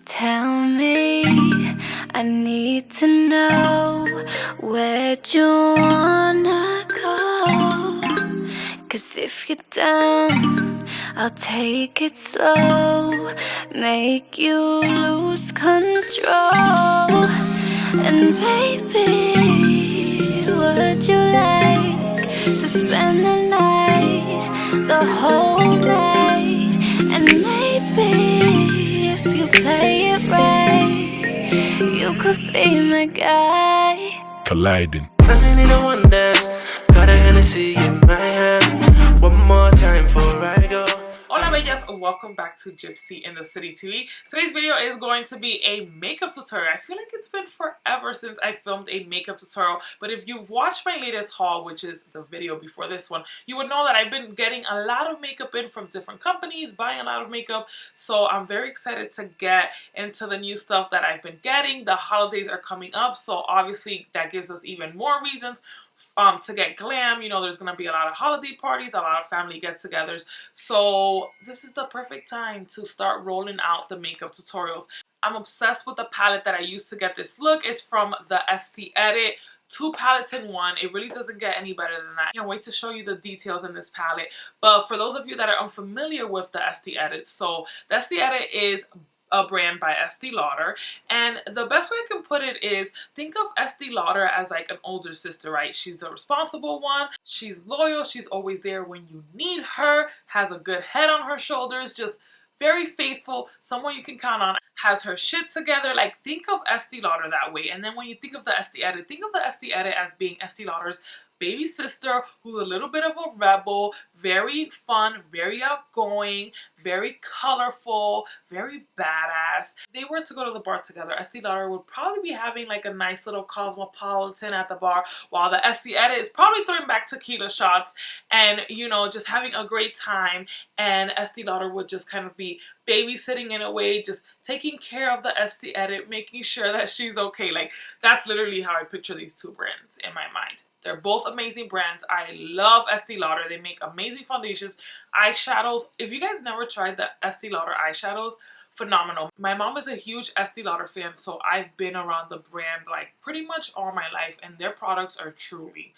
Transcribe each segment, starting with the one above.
Tell me, I need to know where'd you wanna go? 'Cause if you're down, I'll take it slow, make you lose control. And baby, would you like to spend the night, the whole night? And maybe if you play it right, you could be my guy. Colliding. I need a one dance, got a Hennessy in my hand. One more time before I go. Hola bellas, welcome back to Gypsy in the City TV. Today's video is going to be a makeup tutorial. I feel like it's been forever since I filmed a makeup tutorial, but if you've watched my latest haul, which is the video before this one, you would know that I've been getting a lot of makeup in from different companies, buying a lot of makeup, so I'm very excited to get into the new stuff that I've been getting. The holidays are coming up, so obviously that gives us even more reasons to get glam. You know, there's gonna be a lot of holiday parties, a lot of family get-togethers, so this is the perfect time to start rolling out the makeup tutorials. I'm obsessed with the palette that I used to get this look. It's from the Estee Edit. 2 palettes in one. It really doesn't get any better than that. I can't wait to show you the details in this palette. But for those of you that are unfamiliar with the Estee Edit, so the Estee Edit is a brand by Estee Lauder, and the best way I can put it is, think of Estee Lauder as like an older sister, right? She's the responsible one, she's loyal, she's always there when you need her, has a good head on her shoulders, just very faithful, someone you can count on, has her shit together. Like, think of Estee Lauder that way. And then when you think of the Estee Edit, think of the Estee Edit as being Estee Lauder's baby sister, who's a little bit of a rebel, very fun, very outgoing, very colorful, very badass. If they were to go to the bar together, Estee Lauder would probably be having like a nice little cosmopolitan at the bar, while the Estee Edit is probably throwing back tequila shots and, you know, just having a great time. And Estee Lauder would just kind of be babysitting in a way, just taking care of the Estee Edit, making sure that she's okay. Like, that's literally how I picture these two brands in my mind. They're both amazing brands. I love Estee Lauder. They make amazing foundations, eyeshadows. If you guys never tried the Estee Lauder eyeshadows, phenomenal. My mom is a huge Estee Lauder fan, so I've been around the brand like pretty much all my life, and their products are truly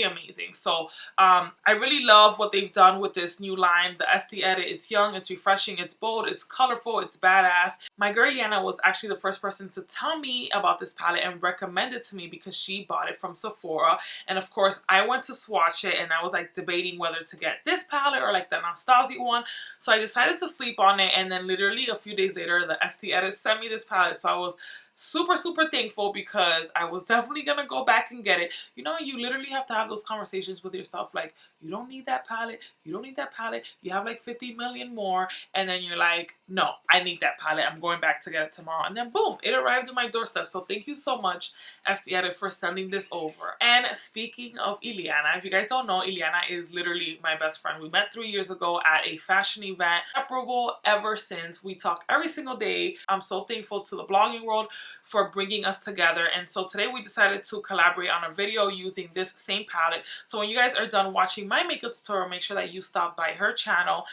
amazing. So I really love what they've done with this new line, the Estee Edit. It's young, it's refreshing, it's bold, it's colorful, it's badass. My girl Liana was actually the first person to tell me about this palette and recommend it to me because she bought it from Sephora. And of course I went to swatch it and I was like debating whether to get this palette or like the Anastasia one. So I decided to sleep on it, and then literally a few days later the Estee Edit sent me this palette. So I was super thankful because I was definitely gonna go back and get it. You know, you literally have to have those conversations with yourself, like, you don't need that palette, you don't need that palette, you have like 50 million more, and then you're like, no, I need that palette, I'm going back to get it tomorrow. And then boom, it arrived at my doorstep. So thank you so much, Estee Edit, for sending this over. And speaking of Ileana, if you guys don't know, Ileana is literally my best friend. We met 3 years ago at a fashion event. Inseparable ever since. We talk every single day. I'm so thankful to the blogging world for bringing us together. And so today we decided to collaborate on a video using this same palette. So when you guys are done watching my makeup tutorial, make sure that you stop by her channel,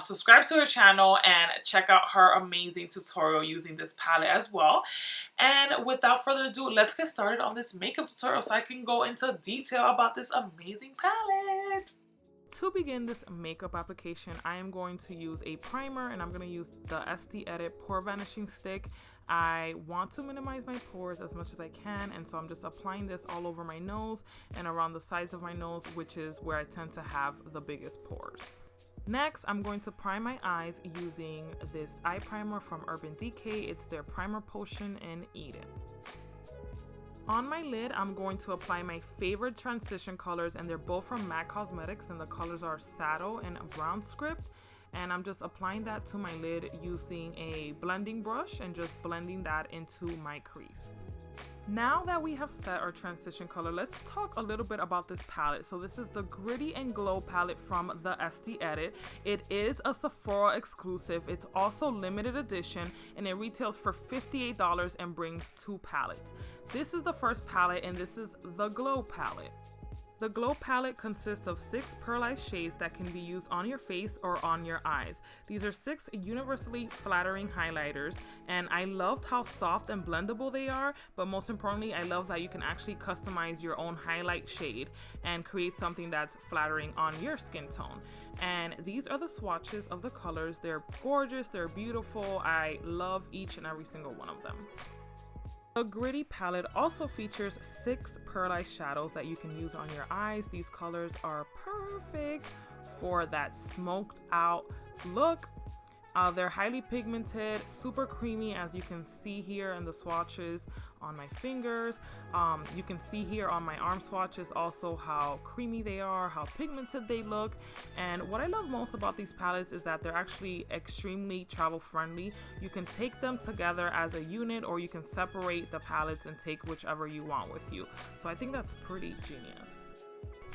subscribe to her channel, and check out her amazing tutorial using this palette as well. And without further ado, let's get started on this makeup tutorial so I can go into detail about this amazing palette. To begin this makeup application, I am going to use a primer, and I'm going to use the Estee Edit Pore Vanishing Stick. I want to minimize my pores as much as I can, and so I'm just applying this all over my nose and around the sides of my nose, which is where I tend to have the biggest pores. Next, I'm going to prime my eyes using this eye primer from Urban Decay. It's their Primer Potion in Eden. On my lid, I'm going to apply my favorite transition colors, and they're both from MAC Cosmetics, and the colors are Saddle and Brownscript. And I'm just applying that to my lid using a blending brush and just blending that into my crease. Now that we have set our transition color, let's talk a little bit about this palette. So this is the Gritty and Glow palette from the Estee Edit. It is a Sephora exclusive. It's also limited edition, and it retails for $58 and brings 2 palettes. This is the first palette, and this is the Glow palette. The Glow palette consists of 6 pearlized shades that can be used on your face or on your eyes. These are 6 universally flattering highlighters, and I loved how soft and blendable they are, but most importantly, I love that you can actually customize your own highlight shade and create something that's flattering on your skin tone. And these are the swatches of the colors. They're gorgeous, they're beautiful. I love each and every single one of them. The Gritty palette also features 6 pearlized shadows that you can use on your eyes. These colors are perfect for that smoked out look. They're highly pigmented, super creamy, as you can see here in the swatches on my fingers. You can see here on my arm swatches also how creamy they are, how pigmented they look. And what I love most about these palettes is that they're actually extremely travel friendly. You can take them together as a unit, or you can separate the palettes and take whichever you want with you. So I think that's pretty genius.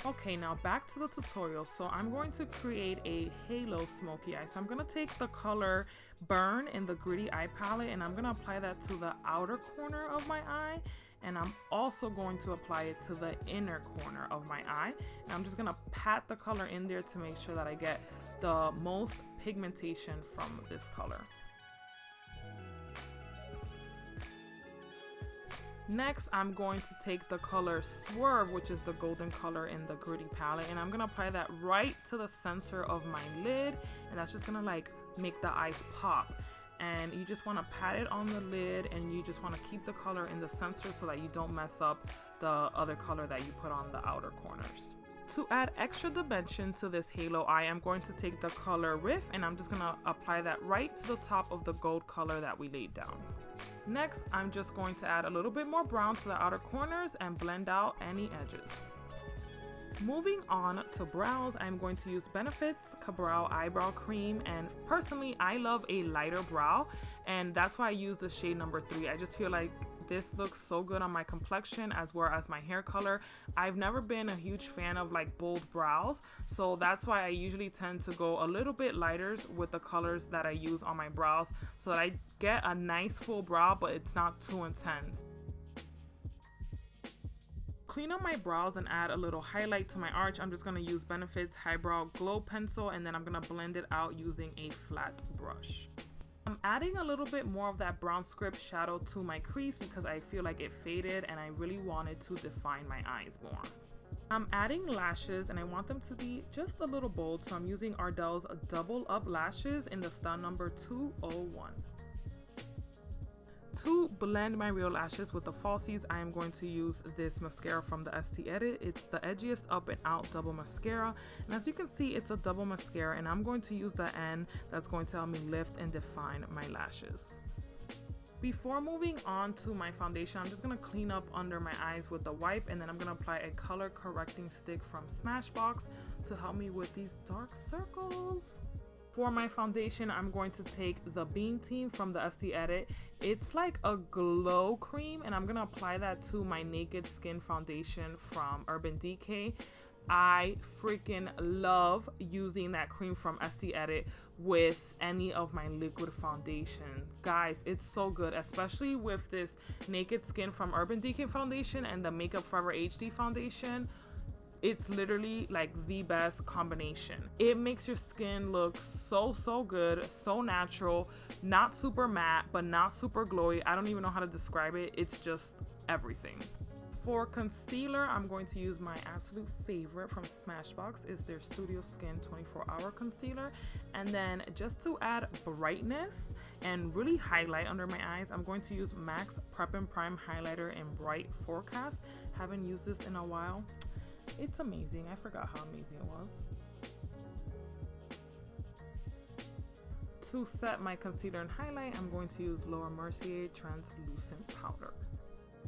Okay, now back to the tutorial. So I'm going to create a halo smoky eye. So I'm going to take the color Burn in the Gritty Eye palette, and I'm going to apply that to the outer corner of my eye. And I'm also going to apply it to the inner corner of my eye. And I'm just going to pat the color in there to make sure that I get the most pigmentation from this color. Next, I'm going to take the color Swerve, which is the golden color in the Gritty palette, and I'm going to apply that right to the center of my lid, and that's just going to like make the eyes pop. And you just want to pat it on the lid, and you just want to keep the color in the center so that you don't mess up the other color that you put on the outer corners. To add extra dimension to this halo eye, I'm going to take the color Riff, and I'm just going to apply that right to the top of the gold color that we laid down. Next, I'm just going to add a little bit more brown to the outer corners and blend out any edges. Moving on to brows, I'm going to use Benefit's Ka-Brow Eyebrow Cream, and personally, I love a lighter brow, and that's why I use the shade number 3. I just feel like this looks so good on my complexion as well as my hair color. I've never been a huge fan of like bold brows, so that's why I usually tend to go a little bit lighter with the colors that I use on my brows so that I get a nice full brow, but it's not too intense. Clean up my brows and add a little highlight to my arch. I'm just going to use Benefit's Eyebrow Glow Pencil, and then I'm going to blend it out using a flat brush. I'm adding a little bit more of that Brownscript shadow to my crease because I feel like it faded and I really wanted to define my eyes more. I'm adding lashes and I want them to be just a little bold, so I'm using Ardell's Double Up Lashes in the style number 201. To blend my real lashes with the falsies, I am going to use this mascara from the Estee Edit. It's the Edgeist Up and Out Double Mascara. And as you can see, it's a double mascara, and I'm going to use the end that's going to help me lift and define my lashes. Before moving on to my foundation, I'm just going to clean up under my eyes with the wipe, and then I'm going to apply a color correcting stick from Smashbox to help me with these dark circles. For my foundation, I'm going to take the Beam Team from the Estee Edit. It's like a glow cream, and I'm going to apply that to my Naked Skin foundation from Urban Decay. I freaking love using that cream from Estee Edit with any of my liquid foundations. Guys, it's so good, especially with this Naked Skin from Urban Decay foundation and the Makeup Forever HD foundation. It's literally like the best combination. It makes your skin look so good, so natural, not super matte, but not super glowy. I don't even know how to describe it. It's just everything. For concealer, I'm going to use my absolute favorite from Smashbox. Is their Studio Skin 24-Hour Concealer. And then just to add brightness and really highlight under my eyes, I'm going to use MAC's Prep and Prime Highlighter in Bright Forecast. Haven't used this in a while. It's amazing. I forgot how amazing it was. To set my concealer and highlight, I'm going to use Laura Mercier Translucent Powder.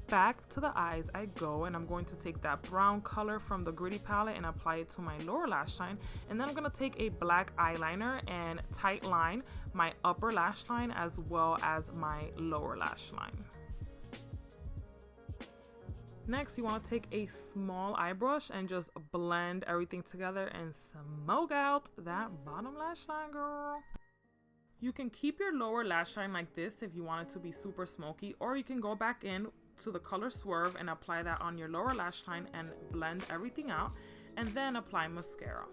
Back to the eyes I go, and I'm going to take that brown color from the Gritty palette and apply it to my lower lash line. And then I'm going to take a black eyeliner and tight line my upper lash line as well as my lower lash line. Next, you want to take a small eye brush and just blend everything together and smoke out that bottom lash line, girl. You can keep your lower lash line like this if you want it to be super smoky, or you can go back in to the color Swerve and apply that on your lower lash line and blend everything out, and then apply mascara.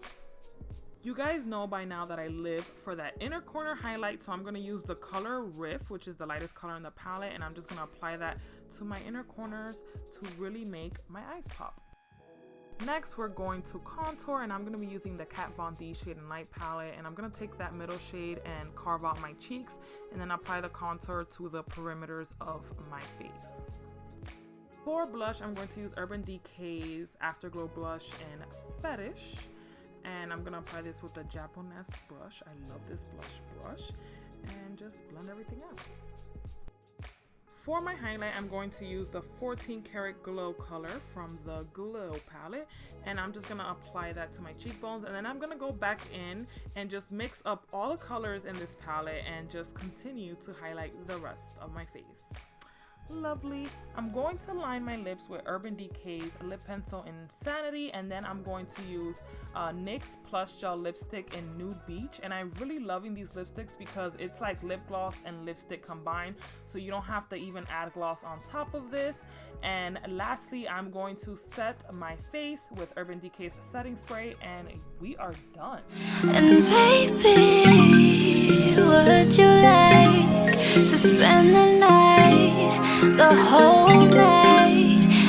You guys know by now that I live for that inner corner highlight, so I'm going to use the color Riff, which is the lightest color in the palette, and I'm just going to apply that to my inner corners to really make my eyes pop. Next, we're going to contour, and I'm going to be using the Kat Von D Shade and Light palette, and I'm going to take that middle shade and carve out my cheeks, and then apply the contour to the perimeters of my face. For blush, I'm going to use Urban Decay's Afterglow blush and Fetish. And I'm going to apply this with the Japonesque brush. I love this brush. And just blend everything out. For my highlight, I'm going to use the 14 Karat Glow color from the Glow palette. And I'm just going to apply that to my cheekbones. And then I'm going to go back in and just mix up all the colors in this palette and just continue to highlight the rest of my face. Lovely. I'm going to line my lips with Urban Decay's lip pencil Insanity, and then I'm going to use NYX's Plush Gel lipstick in Nude Beach. And I'm really loving these lipsticks because it's like lip gloss and lipstick combined, so you don't have to even add gloss on top of this. And lastly, I'm going to set my face with Urban Decay's setting spray, and we are done. And baby, would you like to spend the night, the whole night?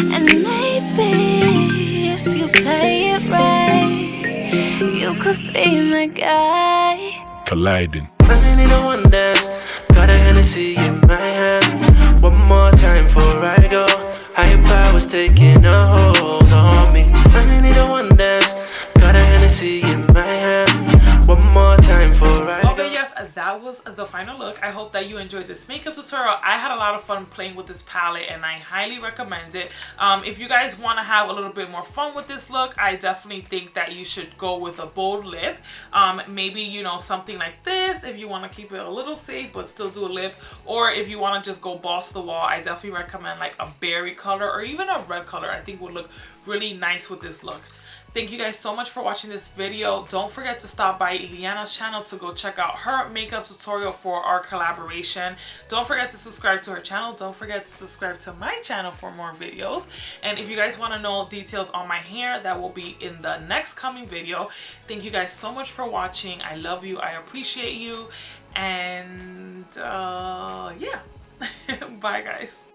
And maybe if you play it right, you could be my guy. Colliding. I need a one dance, got a Hennessy in my hand. One more time before I go. Eyebrow was taking a hold on me. I need a one dance, got a Hennessy in my hand. One more time before I go. Okay, yes, that was the final look. I hope that you enjoyed this makeup tutorial. I had a lot of fun playing with this palette, and I highly recommend it. If you guys want to have a little bit more fun with this look, I definitely think that you should go with a bold lip. Maybe, you know, something like this if you want to keep it a little safe but still do a lip, or if you want to just go balls to the wall, I definitely recommend like a berry color or even a red color. I think would look really nice with this look. Thank you guys so much for watching this video. Don't forget to stop by Liana's channel to go check out her makeup tutorial for our collaboration. Don't forget to subscribe to her channel. Don't forget to subscribe to my channel for more videos. And if you guys want to know details on my hair, that will be in the next coming video. Thank you guys so much for watching. I love you. I appreciate you. And yeah. Bye guys.